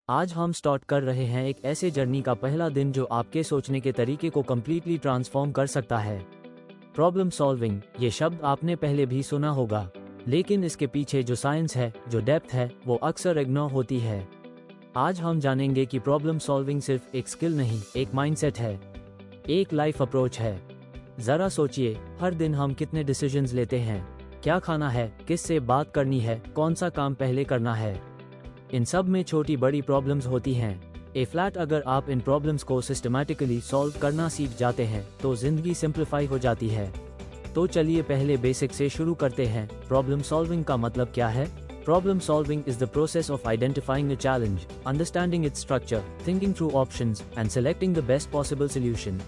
आज हम स्टार्ट कर रहे हैं एक ऐसे जर्नी का पहला दिन जो आपके सोचने के तरीके को कम्प्लीटली ट्रांसफॉर्म कर सकता है। प्रॉब्लम सॉल्विंग, ये शब्द आपने पहले भी सुना होगा, लेकिन इसके पीछे जो साइंस है, जो डेप्थ है, वो अक्सर इग्नोर होती है। आज हम जानेंगे कि प्रॉब्लम सॉल्विंग सिर्फ एक स्किल नहीं, एक माइंडसेट है, एक लाइफ अप्रोच है। जरा सोचिए, हर दिन हम कितने डिसीजंस लेते हैं, क्या खाना है, किससे बात करनी है, कौन सा काम पहले करना है। इन सब में छोटी बड़ी प्रॉब्लम्स होती हैं। अगर आप इन प्रॉब्लम्स को सिस्टमैटिकली सॉल्व करना सीख जाते हैं तो जिंदगी सिंप्लीफाई हो जाती है। तो चलिए पहले बेसिक से शुरू करते हैं। प्रॉब्लम सॉल्विंग का मतलब क्या है? Problem solving is the process of identifying a challenge, understanding its structure, thinking through options and selecting the best possible solution.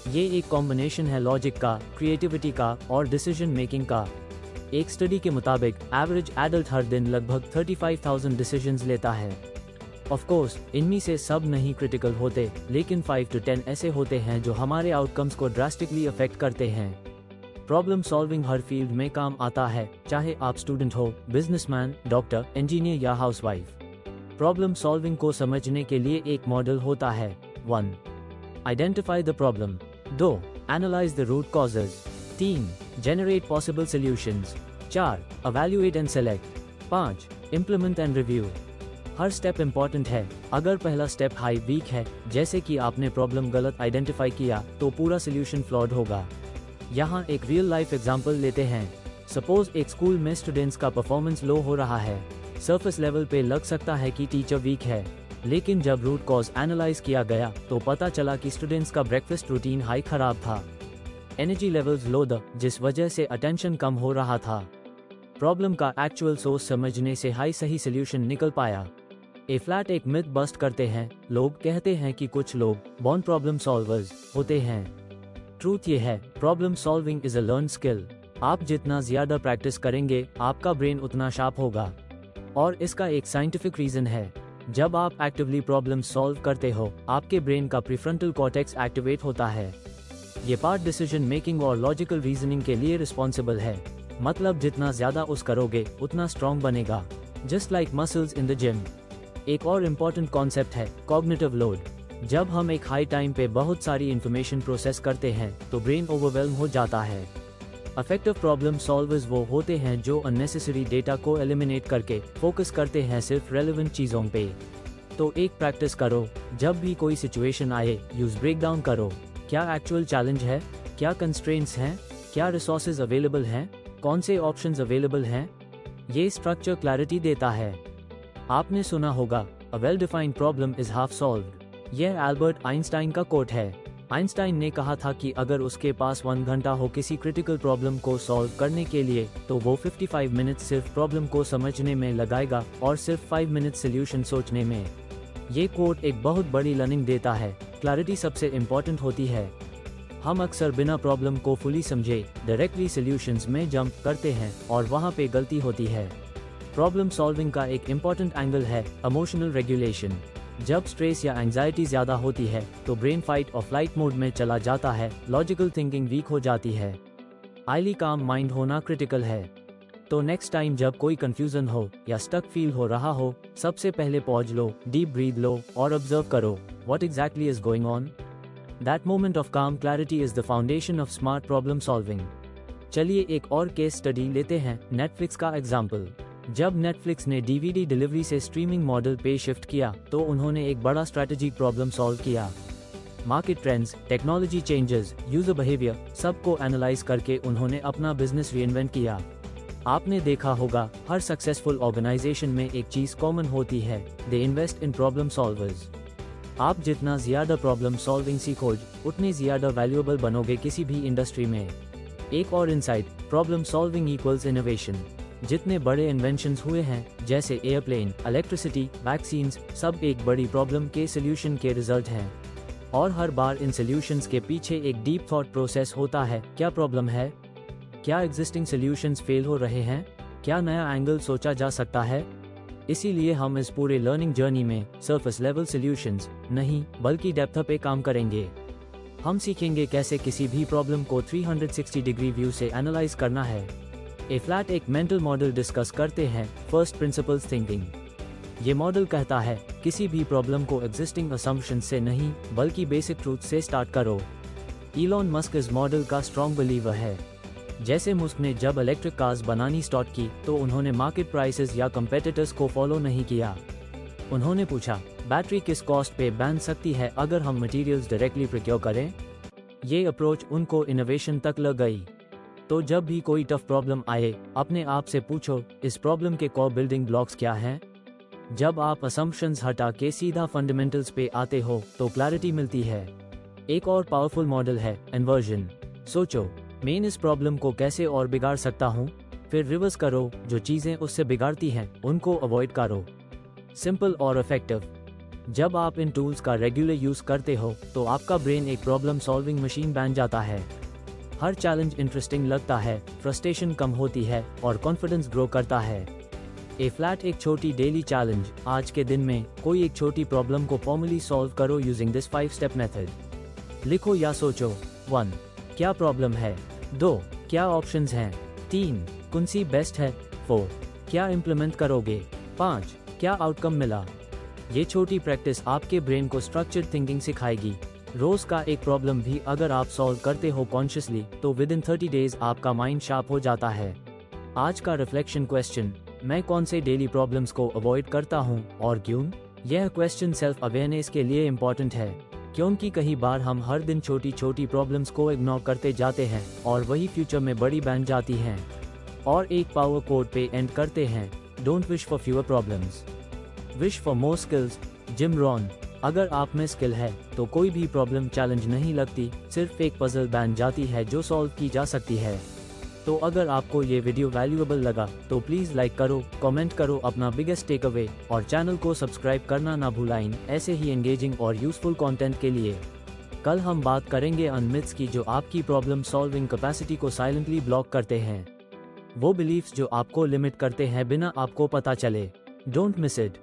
ये एक कॉम्बिनेशन है लॉजिक का, क्रिएटिविटी का और डिसीजन मेकिंग का। एक स्टडी के मुताबिक एवरेज एडल्ट हर दिन लगभग 35,000 डिसीजंस लेता है। ऑफ कोर्स, इनमें से सब नहीं क्रिटिकल होते, लेकिन 5 to 10 ऐसे होते हैं जो हमारे आउटकम्स को ड्रास्टिकली अफेक्ट करते हैं। प्रॉब्लम सॉल्विंग हर फील्ड में काम आता है, चाहे आप स्टूडेंट हो, बिजनेसमैन, डॉक्टर, इंजीनियर या हाउसवाइफ। प्रॉब्लम सॉल्विंग को समझने के लिए एक मॉडल होता है। 1. Identify the problem. 2. Analyse the root causes. 3. Generate possible solutions. 4. Evaluate and select. 5. Implement and review. Her step important है। अगर पहला स्टेप हाई वीक है, जैसे कि आपने प्रॉब्लम गलत आइडेंटिफाई किया, तो पूरा सोल्यूशन फ्लॉड होगा। यहाँ एक रियल लाइफ एग्जांपल लेते हैं। सपोज एक स्कूल में स्टूडेंट्स का परफॉर्मेंस लो हो रहा है। सरफेस लेवल पे लग सकता है कि टीचर वीक है, लेकिन जब रूट कॉज एनालाइज किया गया तो पता चला कि स्टूडेंट्स का ब्रेकफास्ट रूटीन हाई खराब था, एनर्जी लेवल्स लो द, जिस वजह से अटेंशन कम हो रहा था। प्रॉब्लम का एक्चुअल सोर्स समझने से हाई सही सोल्यूशन निकल पाया। एक मिथ बस्ट करते हैं। लोग कहते हैं कि कुछ लोग बॉर्न प्रॉब्लम सॉल्वर्स होते हैं। ट्रूथ ये है, problem solving is a learn skill. आप जितना ज्यादा प्रैक्टिस करेंगे, आपका ब्रेन उतना शार्प होगा। और इसका एक साइंटिफिक रीजन है। जब आप एक्टिवली प्रॉब्लम सॉल्व करते हो, आपके ब्रेन का प्रीफ्रंटल कॉर्टेक्स एक्टिवेट होता है। ये पार्ट डिसीजन मेकिंग और लॉजिकल रीजनिंग के लिए रिस्पॉन्सिबल है। मतलब जितना ज्यादा उस करोगे, उतना स्ट्रॉन्ग बनेगा। Just like muscles in the gym. एक और इम्पॉर्टेंट कॉन्सेप्ट है कॉग्निटिव लोड। जब हम एक हाई टाइम पे बहुत सारी इंफॉर्मेशन प्रोसेस करते हैं तो ब्रेन ओवरवेल्म हो जाता है। इफेक्टिव प्रॉब्लम सॉल्वर्स वो होते हैं जो अननेसेसरी डेटा को एलिमिनेट करके फोकस करते हैं सिर्फ रेलेवेंट चीजों पे। तो एक प्रैक्टिस करो, जब भी कोई सिचुएशन आए, यूज ब्रेक डाउन करो। क्या एक्चुअल चैलेंज है, क्या कंस्ट्रेंट्स हैं, क्या रिसोर्सेज अवेलेबल हैं, कौन से ऑप्शंस अवेलेबल हैं। ये स्ट्रक्चर क्लैरिटी देता है। आपने सुना होगा, a well defined problem is half solved. यह एल्बर्ट आइंस्टाइन का कोट है। आइंस्टाइन ने कहा था कि अगर उसके पास 1 घंटा हो किसी क्रिटिकल प्रॉब्लम को सॉल्व करने के लिए, तो वो 55 मिनट सिर्फ प्रॉब्लम को समझने में लगाएगा और सिर्फ 5 मिनट सोल्यूशन सोचने में। ये कोट एक बहुत बड़ी लर्निंग देता है। क्लैरिटी सबसे इम्पोर्टेंट होती है। हम अक्सर बिना प्रॉब्लम को फुली समझे डायरेक्टली सॉल्यूशंस में जंप करते हैं और वहाँ पे गलती होती है। प्रॉब्लम सॉल्विंग का एक इम्पॉर्टेंट एंगल है इमोशनल रेगुलेशन। जब स्ट्रेस या एंजाइटी ज्यादा होती है तो ब्रेन फाइट और फ्लाइट मोड में चला जाता है, लॉजिकल थिंकिंग वीक हो जाती है। हाईली काम माइंड होना क्रिटिकल है। तो नेक्स्ट टाइम जब कोई कंफ्यूजन हो या स्टक फील हो रहा हो, सबसे पहले पॉज लो, डीप ब्रीथ लो और ऑब्जर्व करो what exactly is going on. That moment of calm clarity is the foundation of smart problem solving. चलिए एक और केस स्टडी लेते हैं, नेटफ्लिक्स का एग्जाम्पल। जब नेटफ्लिक्स ने डीवीडी डिलीवरी से स्ट्रीमिंग मॉडल पे शिफ्ट किया, तो उन्होंने एक बड़ा स्ट्रैटेजिक प्रॉब्लम सॉल्व किया। Market trends, technology changes, user behaviour, सबको एनालाइज करके उन्होंने अपना बिजनेस रीइन्वेंट किया। आपने देखा होगा, हर सक्सेसफुल ऑर्गेनाइजेशन में एक चीज कॉमन होती है, they invest in problem solvers. आप जितना ज्यादा प्रॉब्लम सॉल्विंग सीखोगे, उतने ज्यादा वैल्यूएबल बनोगे किसी भी इंडस्ट्री में। एक और insight, problem solving equals innovation. जितने बड़े इन्वेंशंस हुए हैं, जैसे एयरप्लेन, इलेक्ट्रिसिटी, वैक्सीन्स, सब एक बड़ी प्रॉब्लम के सोल्यूशन के रिजल्ट हैं। और हर बार इन सोल्यूशंस के पीछे एक डीप थॉट प्रोसेस होता है। क्या प्रॉब्लम है? क्या एग्जिस्टिंग सोल्यूशंस फेल हो रहे हैं? क्या नया एंगल सोचा जा सकता है? इसीलिए हम इस पूरे लर्निंग जर्नी में सरफेस लेवल सॉल्यूशंस नहीं, बल्कि डेप्थ पे काम करेंगे। हम सीखेंगे कैसे किसी भी प्रॉब्लम को 360 डिग्री व्यू से एनालाइज करना है। एक मेंटल मॉडल डिस्कस करते हैं, फर्स्ट प्रिंसिपल्स थिंकिंग। ये मॉडल कहता है किसी भी प्रॉब्लम को एग्जिस्टिंग असम्पशन से नहीं बल्कि बेसिक ट्रूथ से स्टार्ट करो। इलॉन मस्क इस मॉडल का स्ट्रॉन्ग बिलीवर है। जैसे मुस्क ने जब इलेक्ट्रिक कार्स बनानी स्टार्ट की तो उन्होंने मार्केट प्राइसेस या कंपेटिटर्स को फॉलो नहीं किया। उन्होंने पूछा बैटरी किस कॉस्ट पे बन सकती है अगर हम मटेरियल्स डायरेक्टली प्रोक्योर करें। ये अप्रोच उनको इनोवेशन तक ले गई। तो जब भी कोई टफ प्रॉब्लम आए अपने आप से पूछो इस प्रॉब्लम के कोर बिल्डिंग ब्लॉक्स क्या हैं। जब आप असम्पशंस हटा के सीधा फंडामेंटल्स पे आते हो तो क्लैरिटी मिलती है। एक और पावरफुल मॉडल है इन्वर्जन। सोचो मैं इस प्रॉब्लम को कैसे और बिगाड़ सकता हूँ, फिर रिवर्स करो जो चीजें उससे बिगाड़ती हैं उनको अवॉइड करो। सिंपल और इफेक्टिव। जब आप इन टूल्स का रेगुलर यूज करते हो तो आपका ब्रेन एक प्रॉब्लम सॉल्विंग मशीन बन जाता है। हर चैलेंज इंटरेस्टिंग लगता है, फ्रस्ट्रेशन कम होती है और कॉन्फिडेंस ग्रो करता है। एक छोटी डेली चैलेंज। आज के दिन में कोई एक छोटी प्रॉब्लम को फॉर्मली सॉल्व करो यूजिंग दिस 5 स्टेप मेथड। लिखो या सोचो। 1. क्या प्रॉब्लम है? 2. क्या ऑप्शंस हैं? 3. कौन सी बेस्ट है? 4. क्या इम्प्लीमेंट करोगे? 5. क्या आउटकम मिला? ये छोटी प्रैक्टिस आपके ब्रेन को स्ट्रक्चर्ड थिंकिंग सिखाएगी। रोज का एक प्रॉब्लम भी अगर आप सॉल्व करते हो कॉन्शियसली तो विद इन 30 डेज आपका माइंड शार्प हो जाता है। आज का रिफ्लेक्शन क्वेश्चन, मैं कौन से डेली प्रॉब्लम्स को अवॉइड करता हूँ और क्यों? यह क्वेश्चन सेल्फ अवेयरनेस के लिए इम्पोर्टेंट है क्योंकि कई बार हम हर दिन छोटी छोटी प्रॉब्लम्स को इग्नोर करते जाते हैं और वही फ्यूचर में बड़ी बन जाती हैं। और एक पावर कोड पे एंड करते हैं, don't wish for fewer problems, wish for more skills. Jim Rohn. अगर आप में स्किल है तो कोई भी प्रॉब्लम चैलेंज नहीं लगती, सिर्फ एक पजल बन जाती है जो सॉल्व की जा सकती है। तो अगर आपको ये वीडियो वैल्यूएबल लगा तो प्लीज लाइक करो, कमेंट करो अपना बिगेस्ट टेक अवे और चैनल को सब्सक्राइब करना ना भूलाएं ऐसे ही एंगेजिंग और यूजफुल कंटेंट के लिए। कल हम बात करेंगे उन मिथ्स की जो आपकी प्रॉब्लम सॉल्विंग कैपेसिटी को साइलेंटली ब्लॉक करते हैं, वो बिलीफ्स जो आपको लिमिट करते हैं बिना आपको पता चले। Don't miss it.